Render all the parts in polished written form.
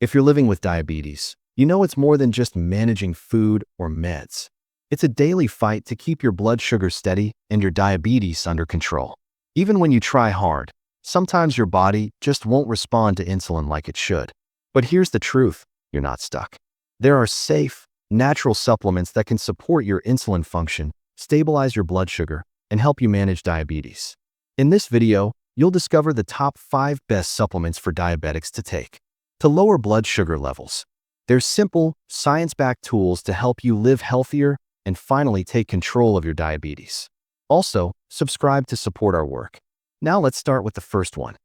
If you're living with diabetes, you know it's more than just managing food or meds. It's a daily fight to keep your blood sugar steady and your diabetes under control. Even when you try hard, sometimes your body just won't respond to insulin like it should. But here's the truth, you're not stuck. There are safe, natural supplements that can support your insulin function, stabilize your blood sugar, and help you manage diabetes. In this video, you'll discover the top 5 best supplements for diabetics to take to lower blood sugar levels. They're simple, science-backed tools to help you live healthier and finally take control of your diabetes. Also, subscribe to support our work. Now let's start with the first one.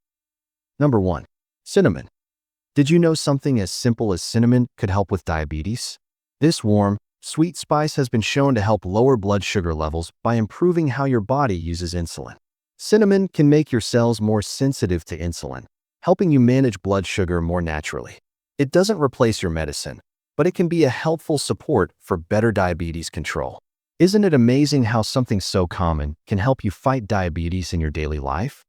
Number 1. Cinnamon. Did you know something as simple as cinnamon could help with diabetes? This warm, sweet spice has been shown to help lower blood sugar levels by improving how your body uses insulin. Cinnamon can make your cells more sensitive to insulin, helping you manage blood sugar more naturally. It doesn't replace your medicine, but it can be a helpful support for better diabetes control. Isn't it amazing how something so common can help you fight diabetes in your daily life?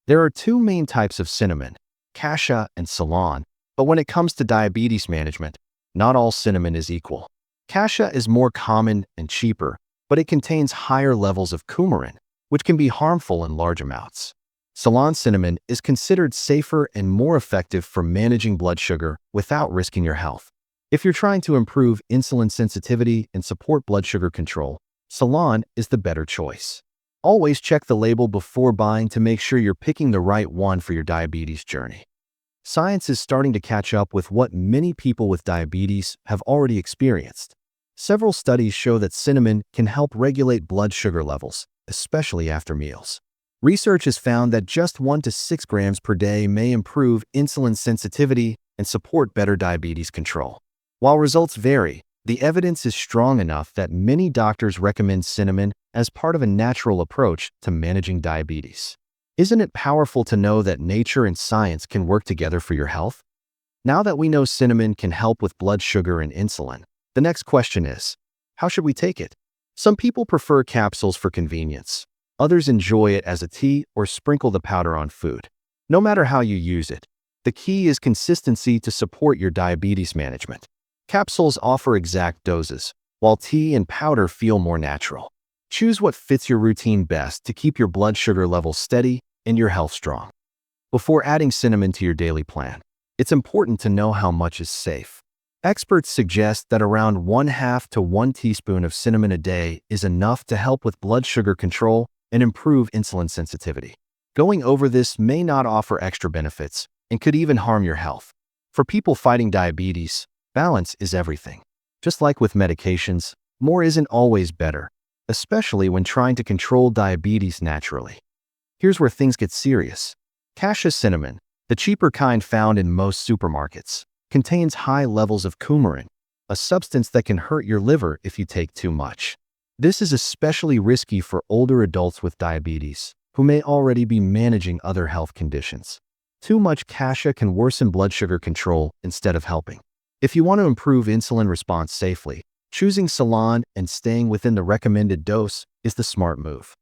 There are 2 main types of cinnamon, cassia and Ceylon, but when it comes to diabetes management, not all cinnamon is equal. Cassia is more common and cheaper, but it contains higher levels of coumarin, which can be harmful in large amounts. Ceylon cinnamon is considered safer and more effective for managing blood sugar without risking your health. If you're trying to improve insulin sensitivity and support blood sugar control, Ceylon is the better choice. Always check the label before buying to make sure you're picking the right one for your diabetes journey. Science is starting to catch up with what many people with diabetes have already experienced. Several studies show that cinnamon can help regulate blood sugar levels, especially after meals. Research has found that just 1 to 6 grams per day may improve insulin sensitivity and support better diabetes control. While results vary, the evidence is strong enough that many doctors recommend cinnamon as part of a natural approach to managing diabetes. Isn't it powerful to know that nature and science can work together for your health? Now that we know cinnamon can help with blood sugar and insulin, the next question is, how should we take it? Some people prefer capsules for convenience. Others enjoy it as a tea or sprinkle the powder on food. No matter how you use it, the key is consistency to support your diabetes management. Capsules offer exact doses, while tea and powder feel more natural. Choose what fits your routine best to keep your blood sugar levels steady and your health strong. Before adding cinnamon to your daily plan, it's important to know how much is safe. Experts suggest that around 1/2 to 1 teaspoon of cinnamon a day is enough to help with blood sugar control and improve insulin sensitivity. Going over this may not offer extra benefits and could even harm your health. For people fighting diabetes, balance is everything. Just like with medications, more isn't always better, especially when trying to control diabetes naturally. Here's where things get serious. Cassia cinnamon, the cheaper kind found in most supermarkets, contains high levels of coumarin, a substance that can hurt your liver if you take too much. This is especially risky for older adults with diabetes, who may already be managing other health conditions. Too much cassia can worsen blood sugar control instead of helping. If you want to improve insulin response safely, choosing Ceylon and staying within the recommended dose is the smart move.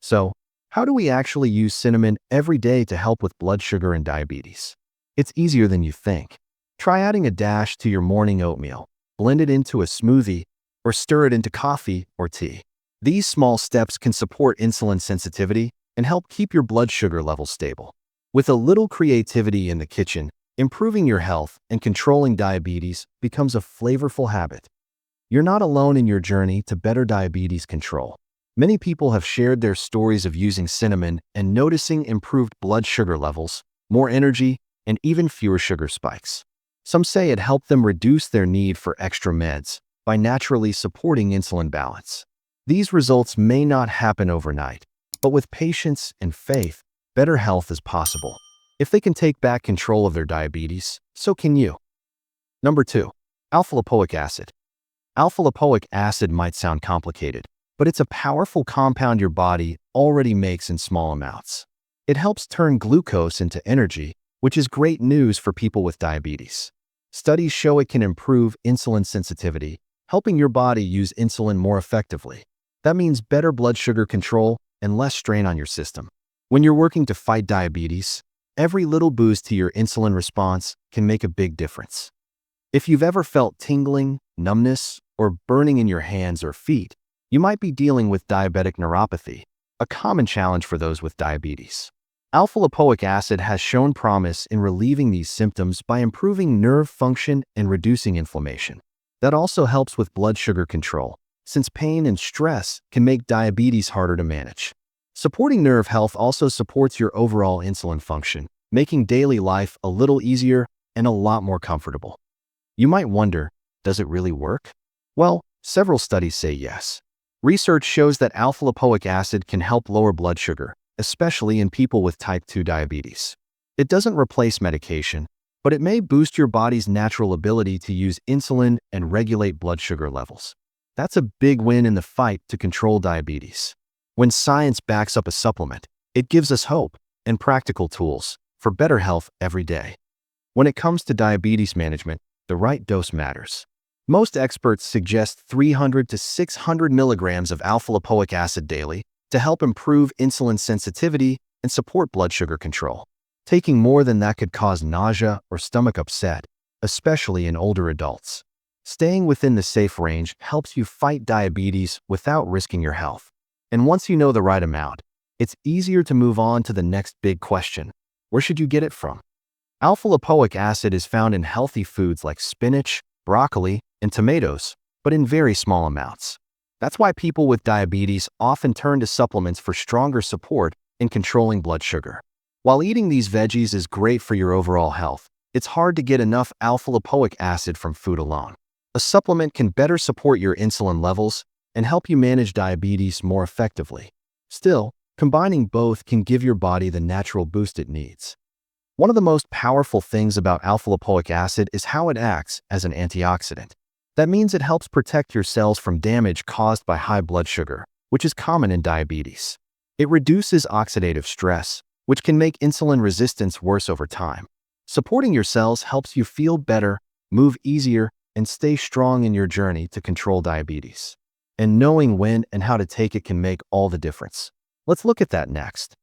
So, how do we actually use cinnamon every day to help with blood sugar and diabetes? It's easier than you think. Try adding a dash to your morning oatmeal, blend it into a smoothie, or stir it into coffee or tea. These small steps can support insulin sensitivity and help keep your blood sugar levels stable. With a little creativity in the kitchen, improving your health and controlling diabetes becomes a flavorful habit. You're not alone in your journey to better diabetes control. Many people have shared their stories of using cinnamon and noticing improved blood sugar levels, more energy, and even fewer sugar spikes. Some say it helped them reduce their need for extra meds by naturally supporting insulin balance. These results may not happen overnight, but with patience and faith, better health is possible. If they can take back control of their diabetes, so can you. Number 2. Alpha-lipoic acid. Alpha-lipoic acid might sound complicated, but it's a powerful compound your body already makes in small amounts. It helps turn glucose into energy, which is great news for people with diabetes. Studies show it can improve insulin sensitivity, helping your body use insulin more effectively. That means better blood sugar control and less strain on your system. When you're working to fight diabetes, Every little boost to your insulin response can make a big difference. If you've ever felt tingling, numbness, or burning in your hands or feet, you might be dealing with diabetic neuropathy, a common challenge for those with diabetes. Alpha-lipoic acid has shown promise in relieving these symptoms by improving nerve function and reducing inflammation. That also helps with blood sugar control, since pain and stress can make diabetes harder to manage. Supporting nerve health also supports your overall insulin function, making daily life a little easier and a lot more comfortable. You might wonder, does it really work? Well, several studies say yes. Research shows that alpha-lipoic acid can help lower blood sugar, especially in people with type 2 diabetes. It doesn't replace medication, but it may boost your body's natural ability to use insulin and regulate blood sugar levels. That's a big win in the fight to control diabetes. When science backs up a supplement, it gives us hope and practical tools for better health every day. When it comes to diabetes management, the right dose matters. Most experts suggest 300 to 600 milligrams of alpha-lipoic acid daily to help improve insulin sensitivity and support blood sugar control. Taking more than that could cause nausea or stomach upset, especially in older adults. Staying within the safe range helps you fight diabetes without risking your health. And once you know the right amount, it's easier to move on to the next big question. Where should you get it from? Alpha-lipoic acid is found in healthy foods like spinach, broccoli, and tomatoes, but in very small amounts. That's why people with diabetes often turn to supplements for stronger support in controlling blood sugar. While eating these veggies is great for your overall health, it's hard to get enough alpha-lipoic acid from food alone. A supplement can better support your insulin levels and help you manage diabetes more effectively. Still, combining both can give your body the natural boost it needs. One of the most powerful things about alpha-lipoic acid is how it acts as an antioxidant. That means it helps protect your cells from damage caused by high blood sugar, which is common in diabetes. It reduces oxidative stress, which can make insulin resistance worse over time. Supporting your cells helps you feel better, move easier, and stay strong in your journey to control diabetes. And knowing when and how to take it can make all the difference. Let's look at that next.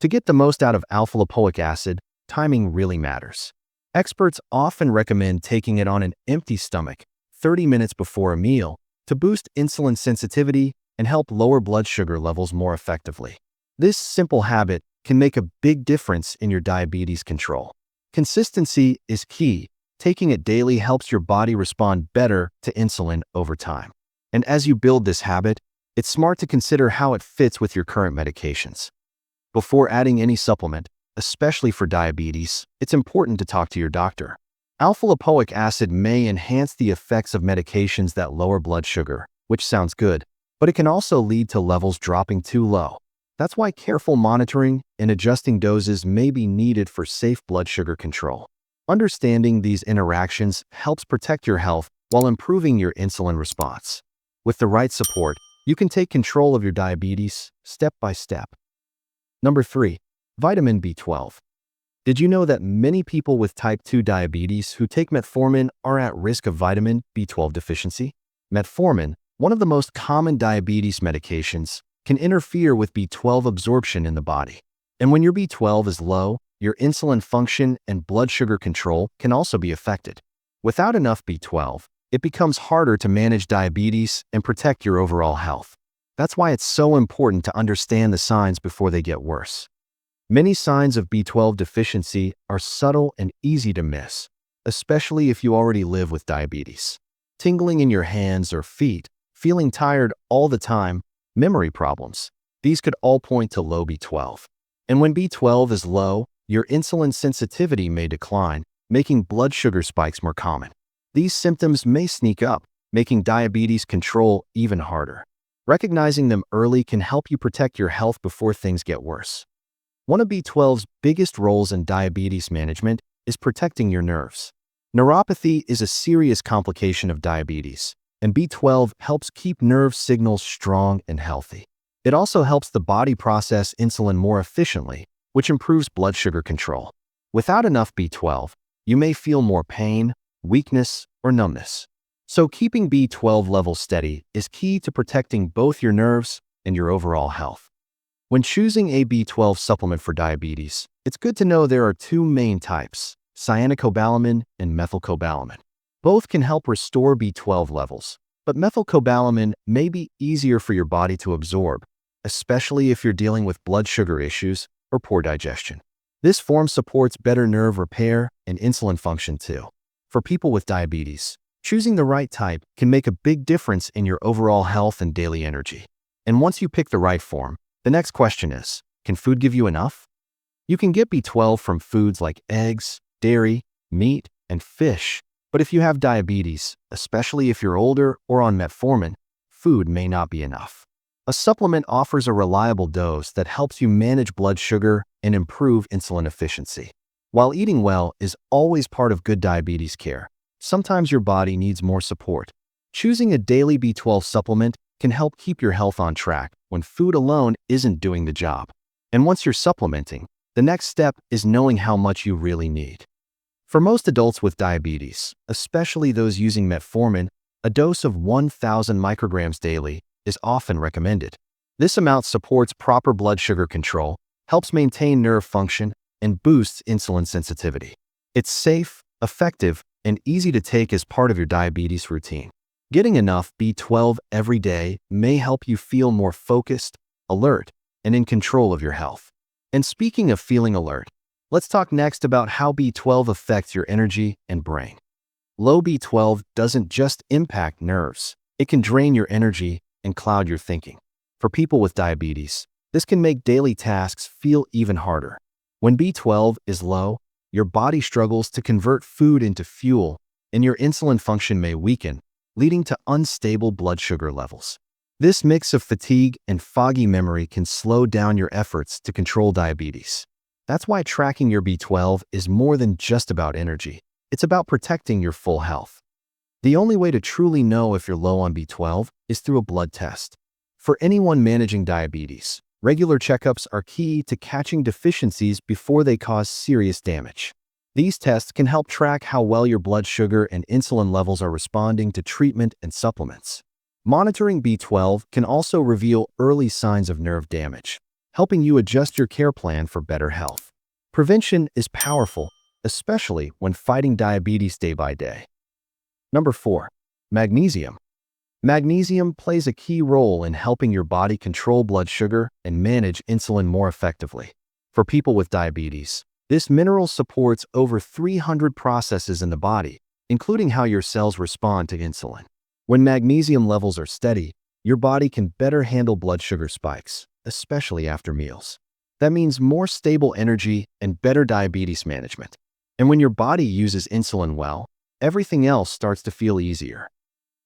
To get the most out of alpha-lipoic acid, timing really matters. Experts often recommend taking it on an empty stomach, 30 minutes before a meal, to boost insulin sensitivity and help lower blood sugar levels more effectively. This simple habit can make a big difference in your diabetes control. Consistency is key. Taking it daily helps your body respond better to insulin over time. And as you build this habit, it's smart to consider how it fits with your current medications. Before adding any supplement, especially for diabetes, it's important to talk to your doctor. Alpha-lipoic acid may enhance the effects of medications that lower blood sugar, which sounds good, but it can also lead to levels dropping too low. That's why careful monitoring and adjusting doses may be needed for safe blood sugar control. Understanding these interactions helps protect your health while improving your insulin response. With the right support, you can take control of your diabetes step by step. Number 3. Vitamin B12. Did you know that many people with type 2 diabetes who take metformin are at risk of vitamin B12 deficiency? Metformin, one of the most common diabetes medications, can interfere with B12 absorption in the body. And when your B12 is low, your insulin function and blood sugar control can also be affected. Without enough B12, it becomes harder to manage diabetes and protect your overall health. That's why it's so important to understand the signs before they get worse. Many signs of B12 deficiency are subtle and easy to miss, especially if you already live with diabetes. Tingling in your hands or feet, feeling tired all the time, memory problems. These could all point to low B12. And when B12 is low, your insulin sensitivity may decline, making blood sugar spikes more common. These symptoms may sneak up, making diabetes control even harder. Recognizing them early can help you protect your health before things get worse. One of B12's biggest roles in diabetes management is protecting your nerves. Neuropathy is a serious complication of diabetes, and B12 helps keep nerve signals strong and healthy. It also helps the body process insulin more efficiently, which improves blood sugar control. Without enough B12, you may feel more pain, weakness, or numbness. So keeping B12 levels steady is key to protecting both your nerves and your overall health. When choosing a B12 supplement for diabetes, It's good to know there are two main types, cyanocobalamin and methylcobalamin. Both can help restore B12 levels, but methylcobalamin may be easier for your body to absorb, especially if you're dealing with blood sugar issues or poor digestion. This form supports better nerve repair and insulin function too. For people with diabetes, choosing the right type can make a big difference in your overall health and daily energy. And once you pick the right form, the next question is, can food give you enough? You can get B12 from foods like eggs, dairy, meat, and fish. But if you have diabetes, especially if you're older or on metformin, food may not be enough. A supplement offers a reliable dose that helps you manage blood sugar and improve insulin efficiency. While eating well is always part of good diabetes care, sometimes your body needs more support. Choosing a daily B12 supplement can help keep your health on track when food alone isn't doing the job. And once you're supplementing, the next step is knowing how much you really need. For most adults with diabetes, especially those using metformin, a dose of 1,000 micrograms daily is often recommended. This amount supports proper blood sugar control, helps maintain nerve function, and boosts insulin sensitivity. It's safe, effective, and easy to take as part of your diabetes routine. Getting enough B12 every day may help you feel more focused, alert, and in control of your health. And speaking of feeling alert, let's talk next about how B12 affects your energy and brain. Low B12 doesn't just impact nerves. It can drain your energy and cloud your thinking. For people with diabetes, this can make daily tasks feel even harder. When B12 is low, your body struggles to convert food into fuel, and your insulin function may weaken, leading to unstable blood sugar levels. This mix of fatigue and foggy memory can slow down your efforts to control diabetes. That's why tracking your B12 is more than just about energy. It's about protecting your full health. The only way to truly know if you're low on B12 is through a blood test. For anyone managing diabetes, regular checkups are key to catching deficiencies before they cause serious damage. These tests can help track how well your blood sugar and insulin levels are responding to treatment and supplements. Monitoring B12 can also reveal early signs of nerve damage, helping you adjust your care plan for better health. Prevention is powerful, especially when fighting diabetes day by day. Number 4. Magnesium. Magnesium plays a key role in helping your body control blood sugar and manage insulin more effectively. For people with diabetes, this mineral supports over 300 processes in the body, including how your cells respond to insulin. When magnesium levels are steady, your body can better handle blood sugar spikes, especially after meals. That means more stable energy and better diabetes management. And when your body uses insulin well, everything else starts to feel easier.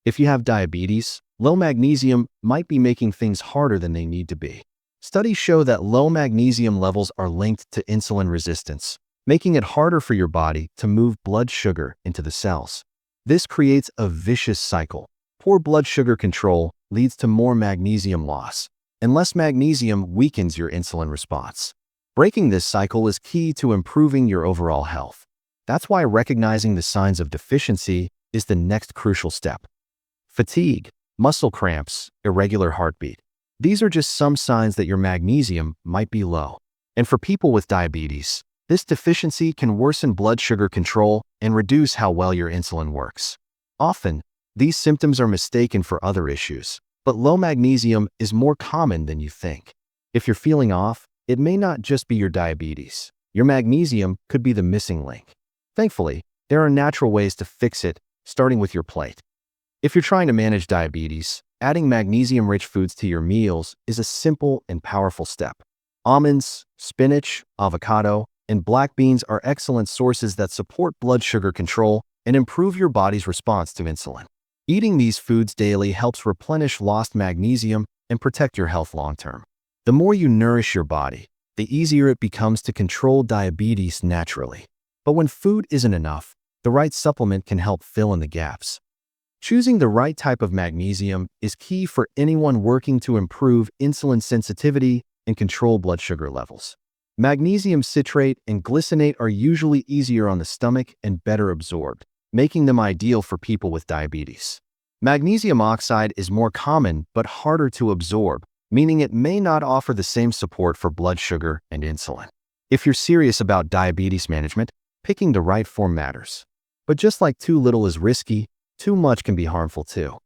If you have diabetes, low magnesium might be making things harder than they need to be. Studies show that low magnesium levels are linked to insulin resistance, making it harder for your body to move blood sugar into the cells. This creates a vicious cycle. Poor blood sugar control leads to more magnesium loss, and less magnesium weakens your insulin response. Breaking this cycle is key to improving your overall health. That's why recognizing the signs of deficiency is the next crucial step. Fatigue, muscle cramps, irregular heartbeat. These are just some signs that your magnesium might be low. And for people with diabetes, this deficiency can worsen blood sugar control and reduce how well your insulin works. Often, these symptoms are mistaken for other issues, but low magnesium is more common than you think. If you're feeling off, it may not just be your diabetes. Your magnesium could be the missing link. Thankfully, there are natural ways to fix it, starting with your plate. If you're trying to manage diabetes, adding magnesium-rich foods to your meals is a simple and powerful step. Almonds, spinach, avocado, and black beans are excellent sources that support blood sugar control and improve your body's response to insulin. Eating these foods daily helps replenish lost magnesium and protect your health long-term. The more you nourish your body, the easier it becomes to control diabetes naturally. But when food isn't enough, the right supplement can help fill in the gaps. Choosing the right type of magnesium is key for anyone working to improve insulin sensitivity and control blood sugar levels. Magnesium citrate and glycinate are usually easier on the stomach and better absorbed, making them ideal for people with diabetes. Magnesium oxide is more common but harder to absorb, meaning it may not offer the same support for blood sugar and insulin. If you're serious about diabetes management, picking the right form matters. But just like too little is risky, too much can be harmful too.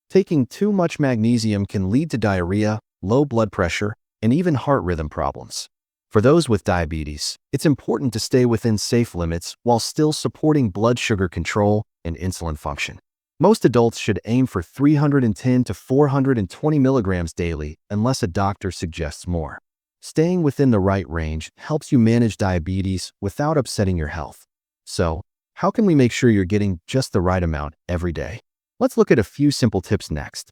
Taking too much magnesium can lead to diarrhea, low blood pressure, and even heart rhythm problems. For those with diabetes, it's important to stay within safe limits while still supporting blood sugar control and insulin function. Most adults should aim for 310 to 420 milligrams daily unless a doctor suggests more. Staying within the right range helps you manage diabetes without upsetting your health. So, how can we make sure you're getting just the right amount every day? Let's look at a few simple tips next.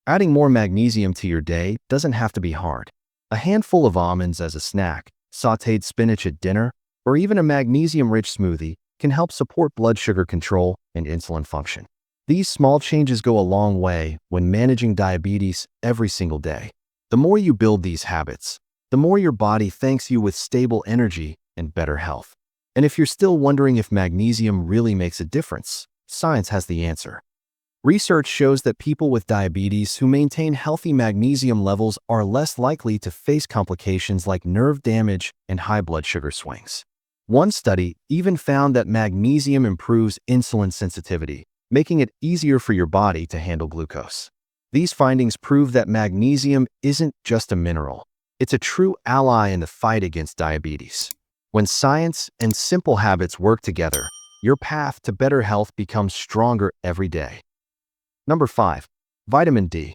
Adding more magnesium to your day doesn't have to be hard. A handful of almonds as a snack, sautéed spinach at dinner, or even a magnesium-rich smoothie can help support blood sugar control and insulin function. These small changes go a long way when managing diabetes every single day. The more you build these habits, the more your body thanks you with stable energy and better health. And if you're still wondering if magnesium really makes a difference, science has the answer. Research shows that people with diabetes who maintain healthy magnesium levels are less likely to face complications like nerve damage and high blood sugar swings. One study even found that magnesium improves insulin sensitivity, making it easier for your body to handle glucose. These findings prove that magnesium isn't just a mineral. It's a true ally in the fight against diabetes. When science and simple habits work together, your path to better health becomes stronger every day. Number 5. Vitamin D.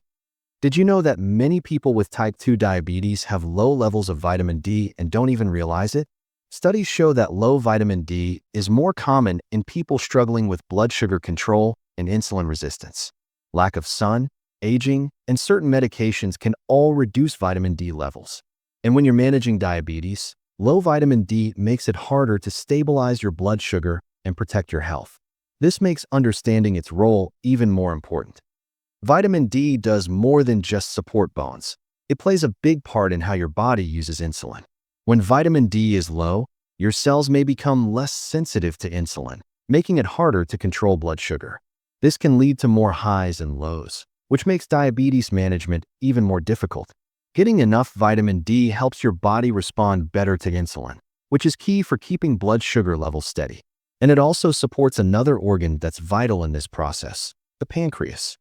Did you know that many people with type 2 diabetes have low levels of vitamin D and don't even realize it? Studies show that low vitamin D is more common in people struggling with blood sugar control and insulin resistance. Lack of sun, aging, and certain medications can all reduce vitamin D levels. And when you're managing diabetes, low vitamin D makes it harder to stabilize your blood sugar and protect your health. This makes understanding its role even more important. Vitamin D does more than just support bones. It plays a big part in how your body uses insulin. When vitamin D is low, your cells may become less sensitive to insulin, making it harder to control blood sugar. This can lead to more highs and lows, which makes diabetes management even more difficult. Getting enough vitamin D helps your body respond better to insulin, which is key for keeping blood sugar levels steady. And it also supports another organ that's vital in this process, the pancreas.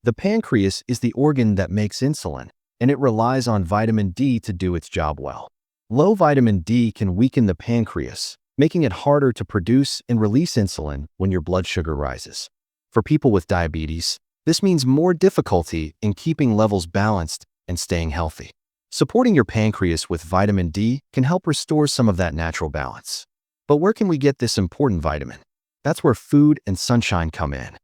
The pancreas is the organ that makes insulin, and it relies on vitamin D to do its job well. Low vitamin D can weaken the pancreas, making it harder to produce and release insulin when your blood sugar rises. For people with diabetes, this means more difficulty in keeping levels balanced and staying healthy. Supporting your pancreas with vitamin D can help restore some of that natural balance. But where can we get this important vitamin? That's where food and sunshine come in.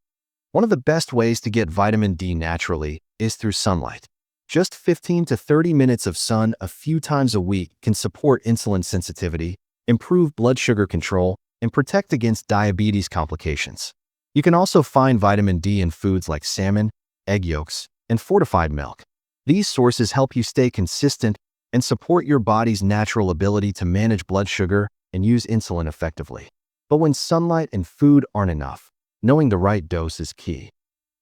One of the best ways to get vitamin D naturally is through sunlight. Just 15 to 30 minutes of sun a few times a week can support insulin sensitivity, improve blood sugar control, and protect against diabetes complications. You can also find vitamin D in foods like salmon, egg yolks, and fortified milk. These sources help you stay consistent and support your body's natural ability to manage blood sugar and use insulin effectively. But when sunlight and food aren't enough, knowing the right dose is key.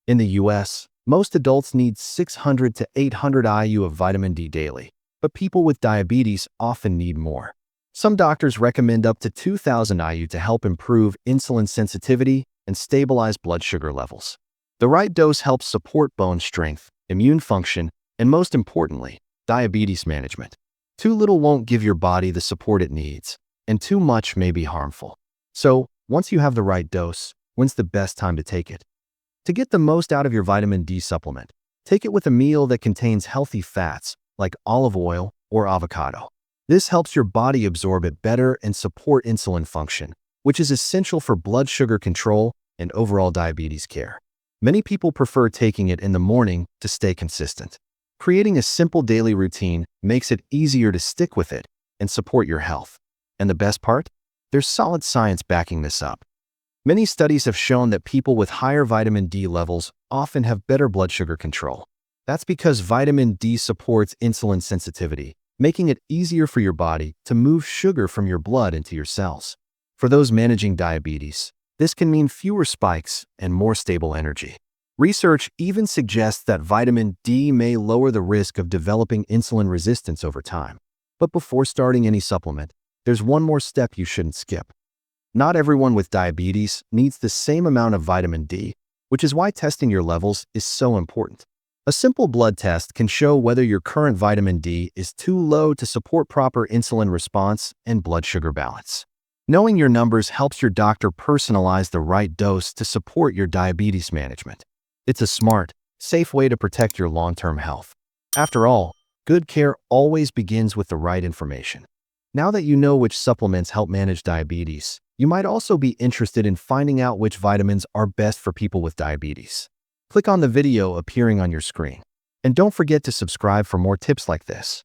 In the US, most adults need 600 to 800 IU of vitamin D daily, but people with diabetes often need more. Some doctors recommend up to 2,000 IU to help improve insulin sensitivity and stabilize blood sugar levels. The right dose helps support bone strength, immune function, and most importantly, diabetes management. Too little won't give your body the support it needs, and too much may be harmful. So, once you have the right dose, when's the best time to take it? To get the most out of your vitamin D supplement, take it with a meal that contains healthy fats like olive oil or avocado. This helps your body absorb it better and support insulin function, which is essential for blood sugar control and overall diabetes care. Many people prefer taking it in the morning to stay consistent. Creating a simple daily routine makes it easier to stick with it and support your health. And the best part? There's solid science backing this up. Many studies have shown that people with higher vitamin D levels often have better blood sugar control. That's because vitamin D supports insulin sensitivity, making it easier for your body to move sugar from your blood into your cells. For those managing diabetes, this can mean fewer spikes and more stable energy. Research even suggests that vitamin D may lower the risk of developing insulin resistance over time. But before starting any supplement, there's one more step you shouldn't skip. Not everyone with diabetes needs the same amount of vitamin D, which is why testing your levels is so important. A simple blood test can show whether your current vitamin D is too low to support proper insulin response and blood sugar balance. Knowing your numbers helps your doctor personalize the right dose to support your diabetes management. It's a smart, safe way to protect your long-term health. After all, good care always begins with the right information. Now that you know which supplements help manage diabetes, you might also be interested in finding out which vitamins are best for people with diabetes. Click on the video appearing on your screen. And don't forget to subscribe for more tips like this.